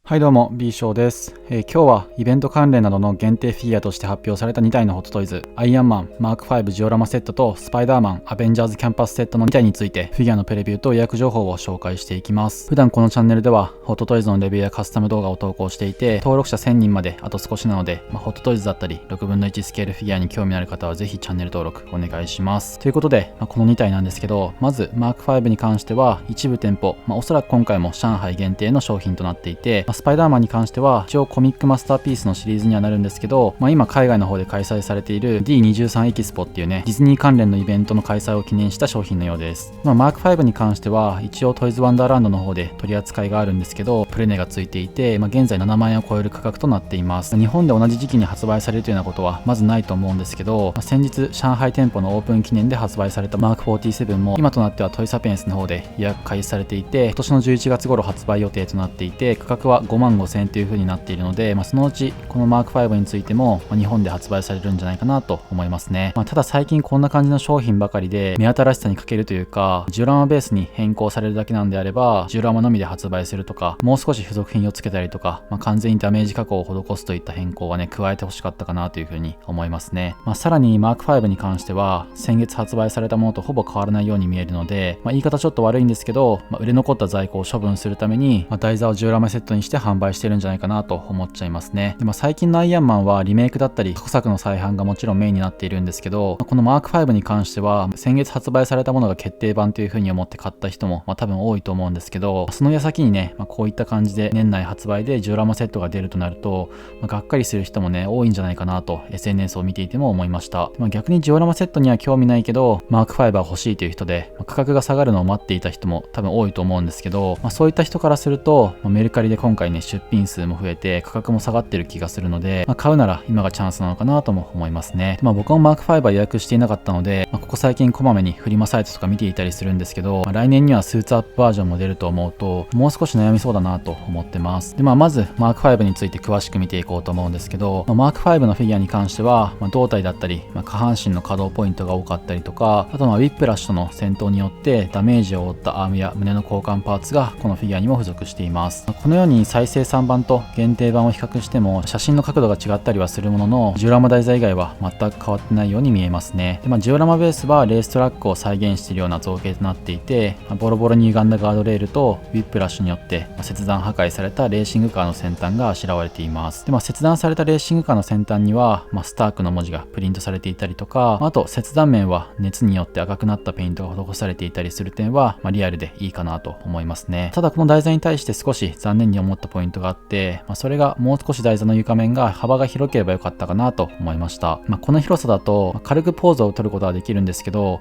はいどうも B 賞です、今日はイベント関連などの限定フィギュアとして発表された2体のホットトイズ、アイアンマンマーク5ジオラマセットとスパイダーマンアベンジャーズキャンパスセットの2体についてフィギュアのプレビューと予約情報を紹介していきます。普段このチャンネルではホットトイズのレビューやカスタム動画を投稿していて、登録者1000人まであと少しなので、ホットトイズだったり6分の1スケールフィギュアに興味のある方はぜひチャンネル登録お願いします。ということで、この2体なんですけど、まずマーク5に関しては一部店舗、おそらく今回も上海限定の商品となっていて、スパイダーマンに関しては一応コミックマスターピースのシリーズにはなるんですけど、今海外の方で開催されている D23 エキスポっていうね、ディズニー関連のイベントの開催を記念した商品のようです。マーク5に関しては一応トイズワンダーランドの方で取り扱いがあるんですけど、プレネがついていて、現在7万円を超える価格となっています。日本で同じ時期に発売されるというようなことはまずないと思うんですけど、先日上海店舗のオープン記念で発売されたマーク47も今となってはトイサピエンスの方で予約開始されていて、今年の11月頃発売予定となっていて、価格は5万5000円という風になっているので、そのうちこのマーク5についても日本で発売されるんじゃないかなと思いますね。ただ最近こんな感じの商品ばかりで目新しさに欠けるというか、ジオラマベースに変更されるだけなんであればジオラマのみで発売するとか、もう少し付属品をつけたりとか、完全にダメージ加工を施すといった変更はね加えてほしかったかなという風に思いますね。さらにマーク5に関しては先月発売されたものとほぼ変わらないように見えるので、言い方ちょっと悪いんですけど、売れ残った在庫を処分するために、台座をジオラマセットにして販売してるんじゃないかなと思っちゃいますね。で、最近のアイアンマンはリメイクだったり過去作の再販がもちろんメインになっているんですけど、このマーク5に関しては先月発売されたものが決定版という風に思って買った人も多分多いと思うんですけど、その矢先にね、こういった感じで年内発売でジオラマセットが出るとなると、がっかりする人もね多いんじゃないかなと SNS を見ていても思いました。逆にジオラマセットには興味ないけどマーク5は欲しいという人で、価格が下がるのを待っていた人も多分多いと思うんですけど、そういった人からすると、メルカリで今回ね出品数も増えて価格も下がってる気がするので、買うなら今がチャンスなのかなとも思いますね。僕もマーク5は予約していなかったので、ここ最近こまめにフリマサイトとか見ていたりするんですけど、来年にはスーツアップバージョンも出ると思うともう少し悩みそうだなと思ってます。で、まずマーク5について詳しく見ていこうと思うんですけど、マーク5のフィギュアに関しては、胴体だったり、下半身の可動ポイントが多かったりとか、あとウィップラッシュとの戦闘によってダメージを負ったアームや胸の交換パーツがこのフィギュアにも付属しています。このように再生3版と限定版を比較しても写真の角度が違ったりはするものの、ジオラマ台座以外は全く変わってないように見えますね。で、ジオラマベースはレーストラックを再現しているような造形となっていて、ボロボロに歪んだガードレールとウィップラッシュによって切断破壊されたレーシングカーの先端があしらわれています。で、切断されたレーシングカーの先端には、スタークの文字がプリントされていたりとか、あと切断面は熱によって赤くなったペイントが施されていたりする点は、リアルでいいかなと思いますね。ただこの台座に対して少し残念に思ったポイントがあって、それがもう少し台座の床面が幅が広ければよかったかなと思いました。この広さだと軽くポーズを取ることはできるんですけど、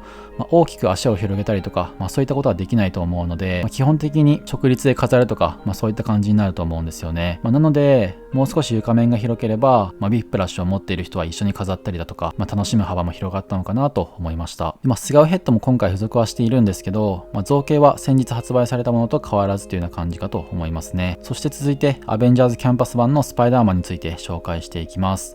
大きく足を広げたりとか、そういったことはできないと思うので、基本的に直立で飾るとか、そういった感じになると思うんですよね。なのでもう少し床面が広ければ、ウィップラッシュを持っている人は一緒に飾ったりだとか、楽しむ幅も広がったのかなと思いました。スガウヘッドも今回付属はしているんですけど、造形は先日発売されたものと変わらずというような感じかと思いますね。そして続いてアベンジャーズキャンパス版のスパイダーマンについて紹介していきます。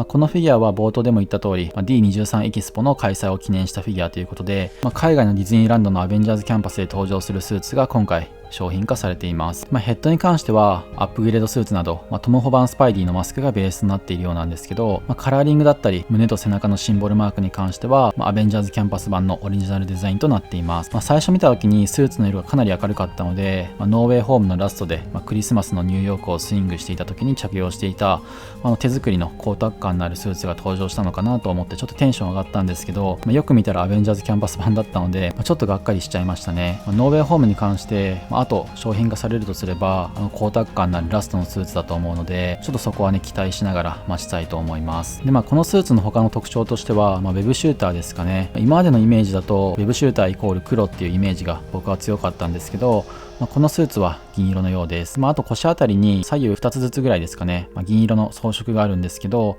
このフィギュアは冒頭でも言った通り、D23 エキスポの開催を記念したフィギュアということで、海外のディズニーランドのアベンジャーズキャンパスで登場するスーツが今回商品化されています。ヘッドに関してはアップグレードスーツなど、トム・ホバン・スパイディのマスクがベースになっているようなんですけど、カラーリングだったり胸と背中のシンボルマークに関しては、アベンジャーズキャンパス版のオリジナルデザインとなっています。最初見た時にスーツの色がかなり明るかったので、ノーウェイホームのラストで、クリスマスのニューヨークをスイングしていた時に着用していた、手作りの光沢感のあるスーツが登場したのかなと思ってちょっとテンション上がったんですけど、よく見たらアベンジャーズキャンパス版だったので、ちょっとがっかりしちゃいましたね。ノーウェイホームに関して、あと商品化されるとすれば光沢感のあるラストのスーツだと思うので、ちょっとそこはね期待しながら待ちたいと思います。で、このスーツの他の特徴としては、ウェブシューターですかね。今までのイメージだとウェブシューターイコール黒っていうイメージが僕は強かったんですけど、このスーツは銀色のようです。あと腰あたりに左右2つずつぐらいですかね、銀色の装飾があるんですけど、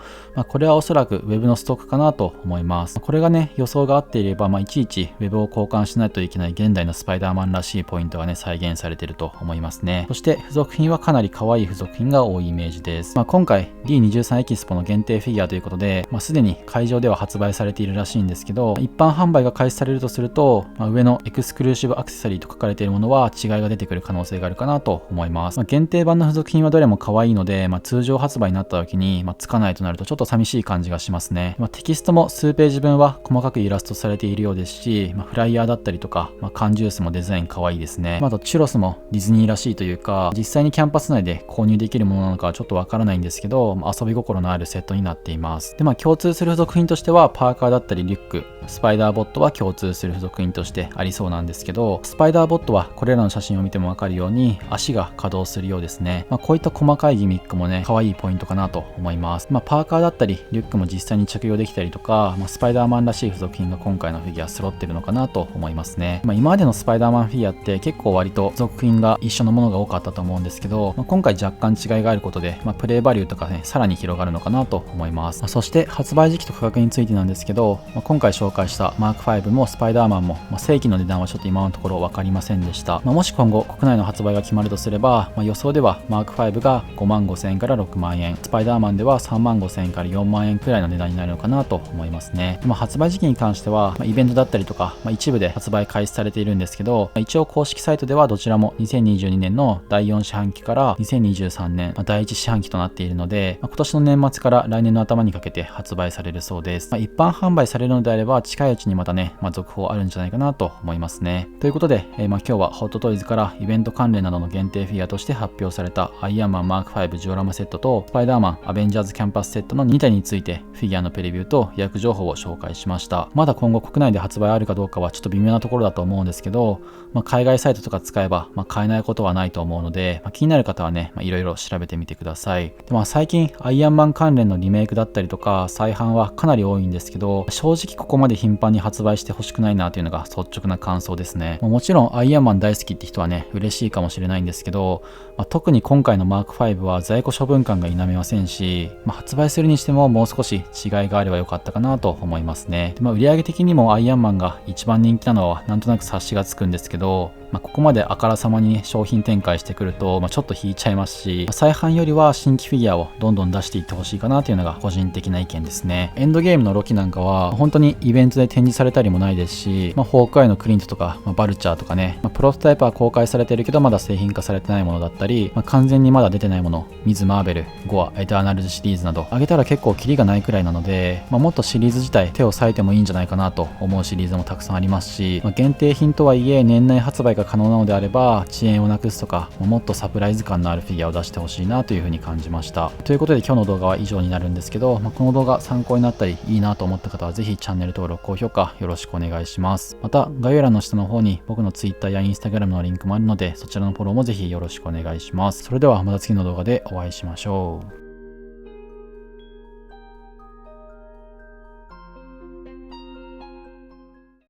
これはおそらくウェブのストックかなと思います。これがね予想が合っていれば、いちいちウェブを交換しないといけない現代のスパイダーマンらしいポイントがね再現されていると思いますね。そして付属品はかなり可愛い付属品が多いイメージです。今回 D23 エキスポの限定フィギュアということで、すでに会場では発売されているらしいんですけど、一般販売が開始されるとすると、上のエクスクルーシブアクセサリーと書かれているものは違いがが出てくる可能性があるかなと思います。限定版の付属品はどれも可愛いので、通常発売になった時に、つかないとなるとちょっと寂しい感じがしますね。テキストも数ページ分は細かくイラストされているようですし、フライヤーだったりとか、缶ジュースもデザイン可愛いですね。あとチュロスもディズニーらしいというか、実際にキャンパス内で購入できるものなのかはちょっとわからないんですけど、遊び心のあるセットになっています。で、共通する付属品としてはパーカーだったりリュック、スパイダーボットは共通する付属品としてありそうなんですけど、スパイダーボットはこれらの写真を見てもわかるように足が稼働するようですね。こういった細かいギミックもね、可愛いポイントかなと思います。パーカーだったりリュックも実際に着用できたりとか、スパイダーマンらしい付属品が今回のフィギュア揃ってるのかなと思いますね。今までのスパイダーマンフィギュアって結構割と付属品が一緒のものが多かったと思うんですけど、今回若干違いがあることで、プレイバリューとかね、さらに広がるのかなと思います。そして発売時期と価格についてなんですけど、今回紹介したマーク5もスパイダーマンも、正規の値段はちょっと今のところ分かりませんでした。もし今後国内の発売が決まるとすれば、予想ではマーク5が5万5千円から6万円、スパイダーマンでは3万5千円から4万円くらいの値段になるのかなと思いますね。発売時期に関しては、イベントだったりとか、一部で発売開始されているんですけど、一応公式サイトではどちらも2022年の第4四半期から2023年、第1四半期となっているので、今年の年末から来年の頭にかけて発売されるそうです。一般販売されるのであれば近いうちにまたね、続報あるんじゃないかなと思いますね。ということで、今日はホットトイズからイベント関連などの限定フィギュアとして発表されたアイアンマンマーク5ジオラマセットとスパイダーマンアベンジャーズキャンパスセットの2体についてフィギュアのプレビューと予約情報を紹介しました。まだ今後国内で発売あるかどうかはちょっと微妙なところだと思うんですけど、海外サイトとか使えば、買えないことはないと思うので、気になる方はね、いろいろ調べてみてください。で、最近アイアンマン関連のリメイクだったりとか再販はかなり多いんですけど、正直ここまで頻繁に発売してほしくないなというのが率直な感想ですね。もちろんアイアンマン大好きって人はね、嬉しいかもしれないんですけど、特に今回のマーク5は在庫処分感が否めませんし、発売するにしてももう少し違いがあればよかったかなと思いますね。で、売上的にもアイアンマンが一番人気なのはなんとなく察しがつくんですけど、ここまであからさまに、ね、商品展開してくると、ちょっと引いちゃいますし、再販よりは新規フィギュアをどんどん出していってほしいかなというのが個人的な意見ですね。エンドゲームのロキなんかは本当にイベントで展示されたりもないですし、ホークアイのクリントとか、バルチャーとかね、プロトタイプは公開されてるけどまだ製品化されてないものだったり、完全にまだ出てないもの、ミズ・マーベル、ゴア、エターナルズシリーズなど挙げたら結構キリがないくらいなので、もっとシリーズ自体手を割いてもいいんじゃないかなと思うシリーズもたくさんありますし、限定品とはいえ年内発売が可能なのであれば遅延をなくすとか、もっとサプライズ感のあるフィギュアを出してほしいなというふうに感じました。ということで今日の動画は以上になるんですけど、この動画参考になったりいいなと思った方はぜひチャンネル登録、高評価よろしくお願いします。また概要欄の下の方に僕の Twitter や Instagram のリンクもあるので、そちらのフォローもぜひよろしくお願いします。それではまた次の動画でお会いしましょう。